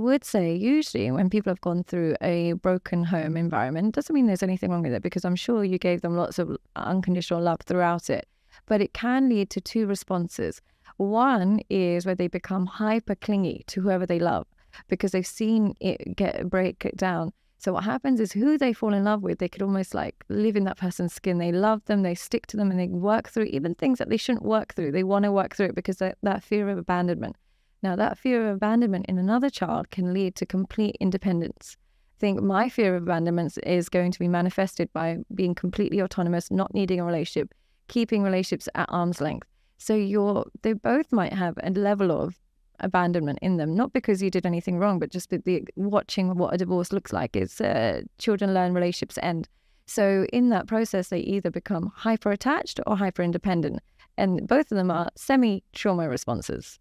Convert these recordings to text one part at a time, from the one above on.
I would say usually when people have gone through a broken home environment, doesn't mean there's anything wrong with it, because I'm sure you gave them lots of unconditional love throughout it. But it can lead to two responses. One is where they become hyper clingy to whoever they love because they've seen it break it down. So what happens is who they fall in love with, they could almost like live in that person's skin. They love them, they stick to them, and they work through even things that they shouldn't work through. They want to work through it because that fear of abandonment. Now, that fear of abandonment in another child can lead to complete independence. I think my fear of abandonment is going to be manifested by being completely autonomous, not needing a relationship, keeping relationships at arm's length. So they both might have a level of abandonment in them, not because you did anything wrong, but just the watching what a divorce looks like is children learn, relationships end. So in that process, they either become hyper attached or hyper independent, and both of them are semi-trauma responses.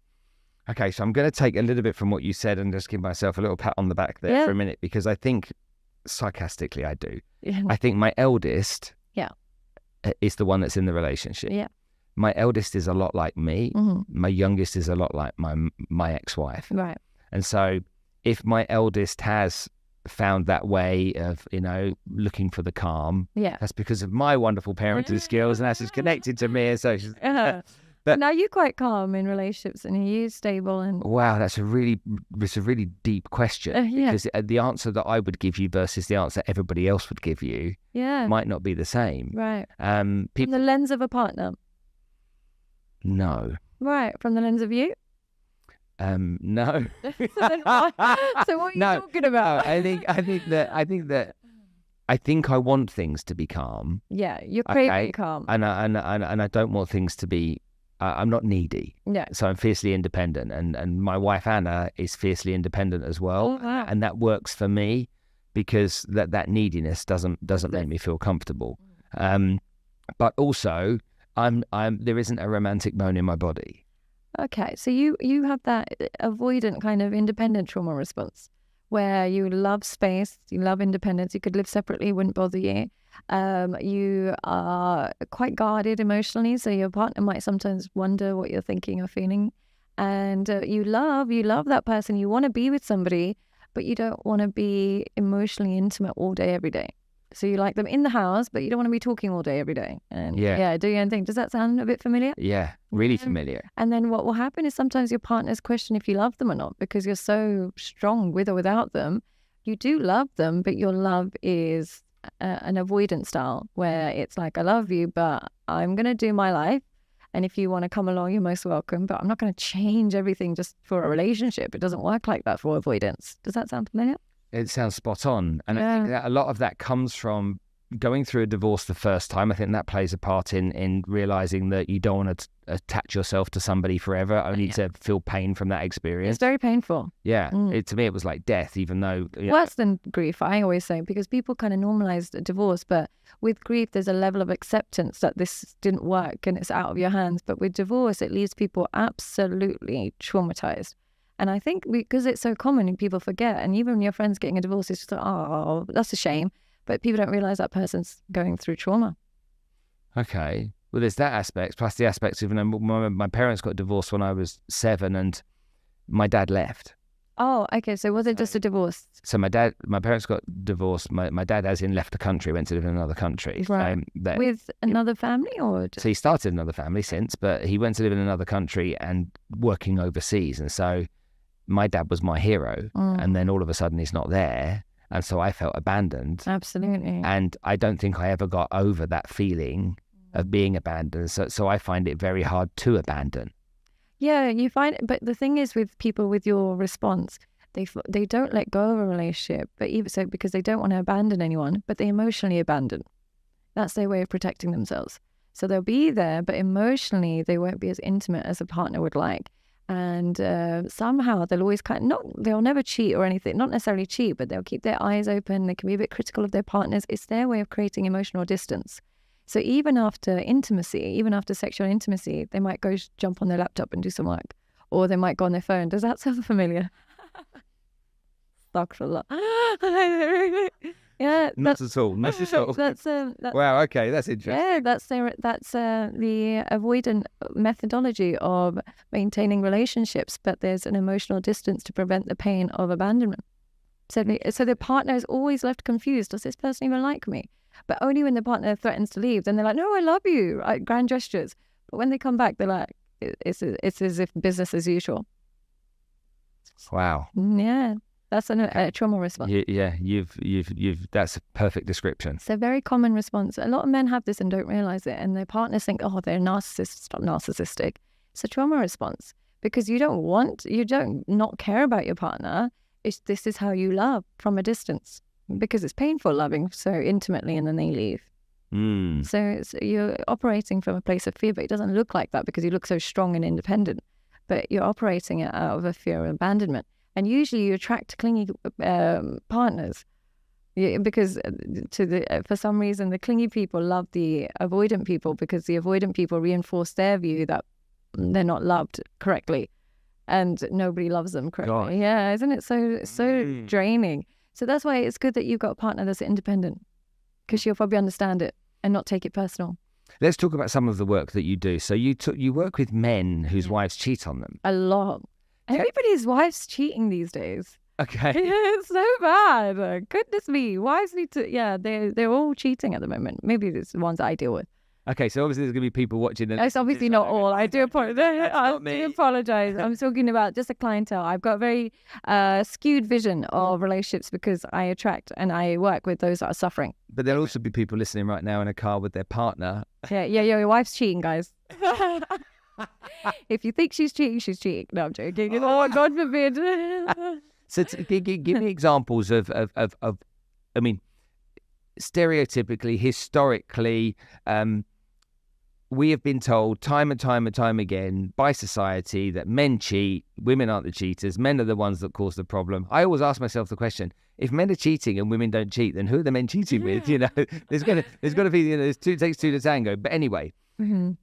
Okay, so I'm going to take a little bit from what you said and just give myself a little pat on the back there for a minute, because I think sarcastically I do. Yeah. I think my eldest is the one that's in the relationship. Yeah. My eldest is a lot like me. Mm-hmm. My youngest is a lot like my ex-wife. Right. And so if my eldest has found that way of, looking for the calm, that's because of my wonderful parenting skills, and that's just connected to me. And so she's, but now you're quite calm in relationships, and you're stable. And wow, it's a really deep question, because the answer that I would give you versus the answer everybody else would give you might not be the same. Right. From the lens of a partner. No. Right. From the lens of you? No. So what are you talking about? I think I want things to be calm. Yeah, you're craving calm. And I don't want things to be. I'm not needy. Yeah. So I'm fiercely independent, and my wife Anna is fiercely independent as well. Oh, wow. And that works for me because that neediness doesn't make me feel comfortable. But also there isn't a romantic bone in my body. Okay, so you have that avoidant kind of independent trauma response where you love space, you love independence, you could live separately, wouldn't bother you. You are quite guarded emotionally, so your partner might sometimes wonder what you're thinking or feeling. And you love that person, you want to be with somebody, but you don't want to be emotionally intimate all day, every day. So you like them in the house, but you don't want to be talking all day, every day. And do your own thing. Does that sound a bit familiar? Yeah, really familiar. And then what will happen is sometimes your partners question if you love them or not, because you're so strong with or without them. You do love them, but your love is an avoidance style where it's like, I love you, but I'm going to do my life. And if you want to come along, you're most welcome. But I'm not going to change everything just for a relationship. It doesn't work like that for avoidance. Does that sound familiar? It sounds spot on. And I think that a lot of that comes from going through a divorce the first time. I think that plays a part in realizing that you don't want to attach yourself to somebody forever, only to feel pain from that experience. It's very painful. Yeah. To me, it was like death, even though... Worse than grief, I always say, because people kind of normalize divorce, but with grief, there's a level of acceptance that this didn't work and it's out of your hands. But with divorce, it leaves people absolutely traumatized. And I think because it's so common and people forget, and even when your friend's getting a divorce, it's just like, oh, that's a shame. But people don't realize that person's going through trauma. Okay. Well, there's that aspect, plus the aspects of, my parents got divorced when I was 7 and my dad left. Oh, okay. So was it just a divorce? So my parents got divorced. My dad, as in, left the country, went to live in another country. Right. With another family, or? So he started another family since, but he went to live in another country and working overseas. And so my dad was my hero. And then all of a sudden he's not there. And so I felt abandoned. Absolutely. And I don't think I ever got over that feeling of being abandoned. So I find it very hard to abandon. Yeah, you find, but the thing is with people with your response, they don't let go of a relationship, but even so, because they don't want to abandon anyone, but they emotionally abandon. That's their way of protecting themselves. So they'll be there, but emotionally they won't be as intimate as a partner would like. And somehow they'll always they'll never cheat or anything, not necessarily cheat, but they'll keep their eyes open. They can be a bit critical of their partners. It's their way of creating emotional distance. So even after intimacy, even after sexual intimacy, they might go jump on their laptop and do some work, or they might go on their phone. Does that sound familiar? Astaghfirullah. Yeah, not at all. Wow. Okay, that's interesting. Yeah, that's the avoidant methodology of maintaining relationships, but there's an emotional distance to prevent the pain of abandonment. So the partner is always left confused. Does this person even like me? But only when the partner threatens to leave, then they're like, "No, I love you." Like, grand gestures. But when they come back, they're like, "It's as if business as usual." Wow. Yeah. That's a trauma response. Yeah, you've. That's a perfect description. It's a very common response. A lot of men have this and don't realize it, and their partners think, "Oh, they're narcissists." It's not narcissistic. It's a trauma response because you don't not care about your partner. This is how you love from a distance because it's painful loving so intimately and then they leave. So you're operating from a place of fear, but it doesn't look like that because you look so strong and independent. But you're operating out of a fear of abandonment. And usually you attract clingy partners because for some reason the clingy people love the avoidant people because the avoidant people reinforce their view that they're not loved correctly and nobody loves them correctly. God. Yeah, isn't it so draining? So that's why it's good that you've got a partner that's independent because she'll probably understand it and not take it personal. Let's talk about some of the work that you do. So you work with men whose wives cheat on them. A lot. Everybody's wife's cheating these days. Okay. It's so bad. Goodness me. Wives need to, they're all cheating at the moment. Maybe it's the ones that I deal with. Okay, so obviously there's going to be people watching. It's obviously not all. I do apologize. I'm talking about just a clientele. I've got a very skewed vision of relationships because I attract and I work with those that are suffering. But there'll also be people listening right now in a car with their partner. Yeah, your wife's cheating, guys. If you think she's cheating, she's cheating. No, I'm joking. Oh, God forbid. So give me examples of, I mean, stereotypically, historically, we have been told time and time again by society that men cheat, women aren't the cheaters, men are the ones that cause the problem. I always ask myself the question, if men are cheating and women don't cheat, then who are the men cheating with? You know, there's got to be, takes two to tango. But anyway,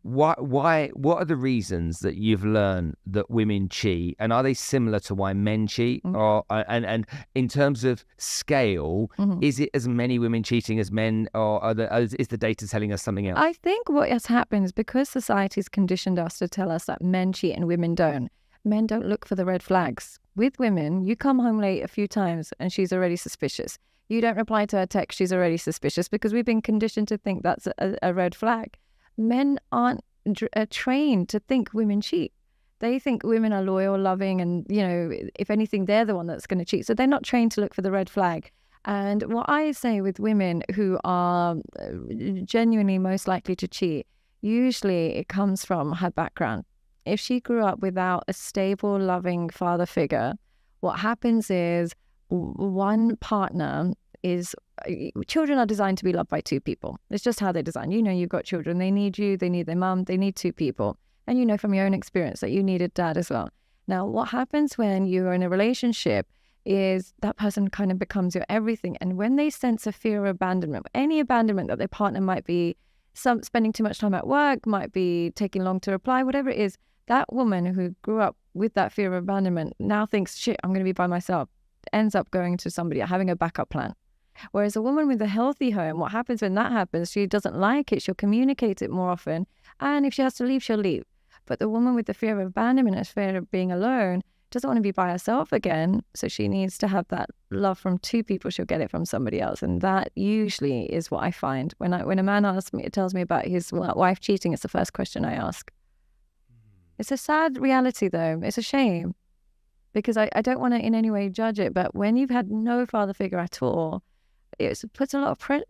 what are the reasons that you've learned that women cheat, and are they similar to why men cheat? Or and in terms of scale, is it as many women cheating as men, or is the data telling us something else? I think what has happened is because society's conditioned us to tell us that men cheat and women don't. Men don't look for the red flags. With women, you come home late a few times and she's already suspicious. You don't reply to her text, she's already suspicious because we've been conditioned to think that's a red flag. Men aren't trained to think women cheat. They think women are loyal, loving, and, if anything, they're the one that's going to cheat. So they're not trained to look for the red flag. And what I say with women who are genuinely most likely to cheat, usually it comes from her background. If she grew up without a stable, loving father figure, what happens is one partner is... Children are designed to be loved by two people. It's just how they're designed. You've got children. They need you. They need their mum. They need two people. And from your own experience that you needed dad as well. Now, what happens when you're in a relationship is that person kind of becomes your everything. And when they sense a fear of abandonment, any abandonment that their partner might be spending too much time at work, might be taking long to reply, whatever it is, that woman who grew up with that fear of abandonment now thinks, shit, I'm going to be by myself, ends up going to somebody, having a backup plan. Whereas a woman with a healthy home, what happens when that happens, she doesn't like it, she'll communicate it more often. And if she has to leave, she'll leave. But the woman with the fear of abandonment and fear of being alone doesn't want to be by herself again. So she needs to have that love from two people. She'll get it from somebody else. And that usually is what I find. When a man tells me about his wife cheating, it's the first question I ask. It's a sad reality, though. It's a shame. Because I don't want to in any way judge it. But when you've had no father figure at all, it puts a lot of pressure.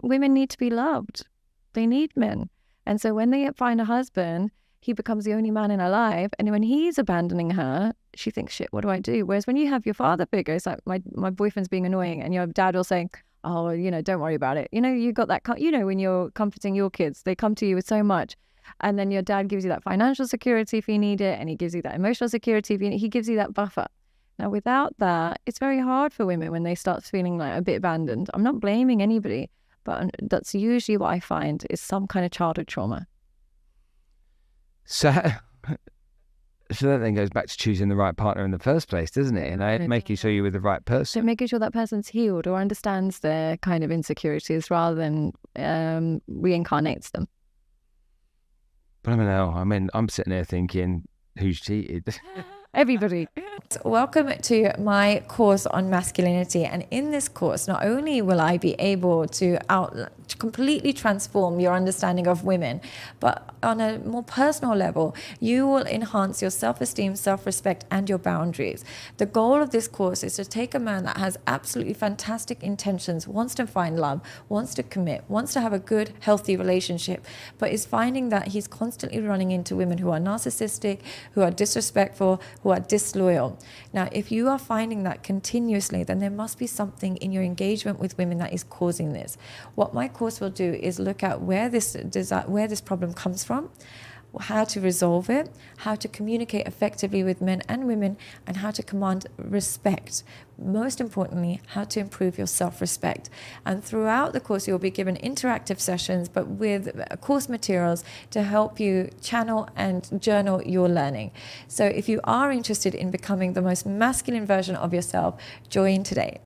Women need to be loved. They need men. And so when they find a husband, he becomes the only man in her life. And when he's abandoning her, she thinks, shit, what do I do? Whereas when you have your father figure, it's like my boyfriend's being annoying. And your dad will say, oh, don't worry about it. You got that, when you're comforting your kids, they come to you with so much. And then your dad gives you that financial security if you need it. And he gives you that emotional security if he gives you that buffer. Now, without that, it's very hard for women when they start feeling like a bit abandoned. I'm not blaming anybody, but that's usually what I find is some kind of childhood trauma. So So that then goes back to choosing the right partner in the first place, doesn't it? Making sure you're with the right person. So making sure that person's healed or understands their kind of insecurities rather than reincarnates them. But I don't know. I mean, I'm sitting there thinking, who's cheated? Everybody. Welcome to my course on masculinity. And in this course, not only will I be able to completely transform your understanding of women, but on a more personal level, you will enhance your self-esteem, self-respect, and your boundaries. The goal of this course is to take a man that has absolutely fantastic intentions, wants to find love, wants to commit, wants to have a good, healthy relationship, but is finding that he's constantly running into women who are narcissistic, who are disrespectful, who are disloyal. Now, if you are finding that continuously, then there must be something in your engagement with women that is causing this. What my course will do is look at where this problem comes from, how to resolve it, how to communicate effectively with men and women, and how to command respect. Most importantly, how to improve your self-respect. And throughout the course, you'll be given interactive sessions, but with course materials to help you channel and journal your learning. So if you are interested in becoming the most masculine version of yourself, join today.